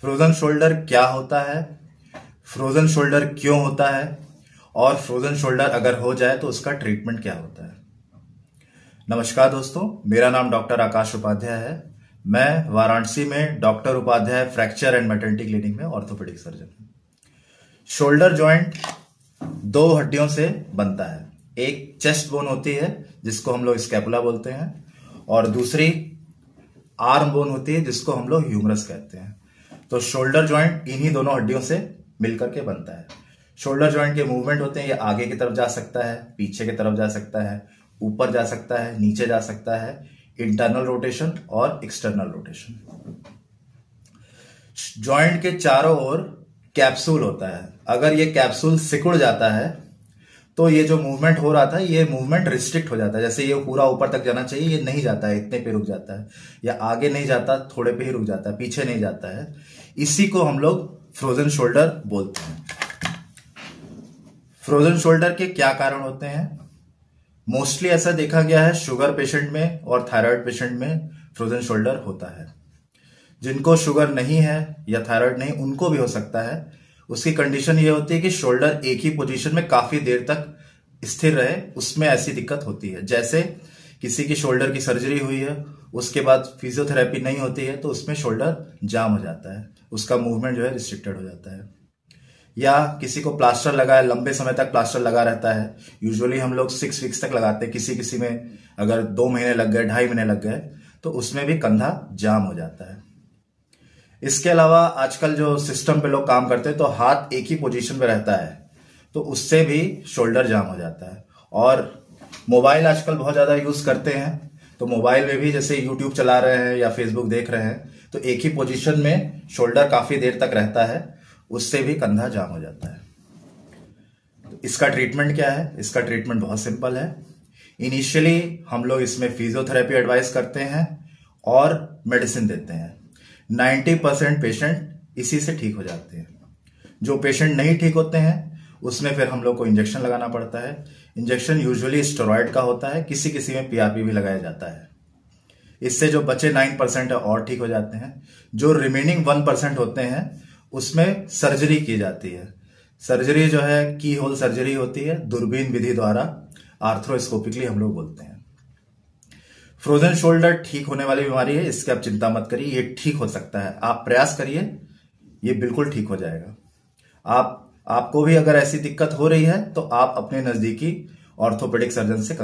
Frozen shoulder क्या होता है, फ्रोजन शोल्डर क्यों होता है और फ्रोजन शोल्डर अगर हो जाए तो उसका ट्रीटमेंट क्या होता है। नमस्कार दोस्तों, मेरा नाम डॉक्टर आकाश उपाध्याय है। मैं वाराणसी में doctor Upadhyay fracture and maternity clinic में ऑर्थोपेडिक सर्जन हूं। शोल्डर जॉइंट दो हड्डियों से बनता है। एक चेस्ट बोन होती है जिसको हम लोग स्कैपुला बोलते हैं और दूसरी आर्म बोन होती है जिसको हम लोग ह्यूमरस कहते हैं। तो शोल्डर जॉइंट इन्हीं दोनों हड्डियों से मिलकर के बनता है। शोल्डर जॉइंट के मूवमेंट होते हैं, ये आगे की तरफ जा सकता है, पीछे की तरफ जा सकता है, ऊपर जा सकता है, नीचे जा सकता है, इंटरनल रोटेशन और एक्सटर्नल रोटेशन। जॉइंट के चारों ओर कैप्सूल होता है। अगर ये कैप्सूल सिकुड़ जाता है तो ये जो मूवमेंट हो रहा था ये मूवमेंट रिस्ट्रिक्ट हो जाता है। जैसे ये पूरा ऊपर तक जाना चाहिए, ये नहीं जाता है, इतने पे रुक जाता है, या आगे नहीं जाता, थोड़े पे ही रुक जाता है, पीछे नहीं जाता है। इसी को हम लोग फ्रोजन शोल्डर बोलते हैं। फ्रोजन शोल्डर के क्या कारण होते हैं? मोस्टली ऐसा देखा गया है शुगर पेशेंट में और थायराइड पेशेंट में फ्रोजन शोल्डर होता है। जिनको शुगर नहीं है या थायराइड नहीं, उनको भी हो सकता है। उसकी कंडीशन ये होती है कि शोल्डर एक ही पोजीशन में काफी देर तक स्थिर रहे, उसमें ऐसी दिक्कत होती है। जैसे किसी की शोल्डर की सर्जरी हुई है, उसके बाद फिजियोथेरेपी नहीं होती है तो उसमें शोल्डर जाम हो जाता है, उसका मूवमेंट जो है रिस्ट्रिक्टेड हो जाता है। या किसी को प्लास्टर लगा है, लंबे समय तक प्लास्टर लगा रहता है, यूजुअली हम लोग 6 वीक्स तक लगाते हैं, किसी किसी में अगर 2 महीने लग गए, 2.5 महीने लग गए, तो उसमें भी कंधा जाम हो जाता है। इसके अलावा आजकल जो सिस्टम पे लोग काम करते हैं तो हाथ एक ही पोजीशन पे रहता है, तो उससे भी शोल्डर जाम हो जाता है। और मोबाइल आजकल बहुत ज्यादा यूज करते हैं, तो मोबाइल में भी जैसे यूट्यूब चला रहे हैं या फेसबुक देख रहे हैं तो एक ही पोजीशन में शोल्डर काफी देर तक रहता है, उससे भी कंधा जाम हो जाता है। तो इसका ट्रीटमेंट क्या है? इसका ट्रीटमेंट बहुत सिंपल है। इनिशियली हम लोग इसमें फिजियोथेरेपी एडवाइस करते हैं और मेडिसिन देते हैं। 90% पेशेंट इसी से ठीक हो जाते हैं। जो पेशेंट नहीं ठीक होते हैं उसमें फिर हम लोग को इंजेक्शन लगाना पड़ता है। इंजेक्शन यूजुअली स्टेरॉइड का होता है, किसी किसी में पीआरपी भी लगाया जाता है। इससे जो बचे 9% है और ठीक हो जाते हैं। जो रिमेनिंग 1% होते हैं उसमें सर्जरी की जाती है। सर्जरी जो है की होल सर्जरी होती है, दूरबीन विधि द्वारा, आर्थ्रोस्कोपिकली हम लोग बोलते हैं। फ्रोजन शोल्डर ठीक होने वाली बीमारी है, इसकी आप चिंता मत करिए, ये ठीक हो सकता है। आप प्रयास करिए, ये बिल्कुल ठीक हो जाएगा। आपको भी अगर ऐसी दिक्कत हो रही है तो आप अपने नजदीकी ऑर्थोपेडिक सर्जन से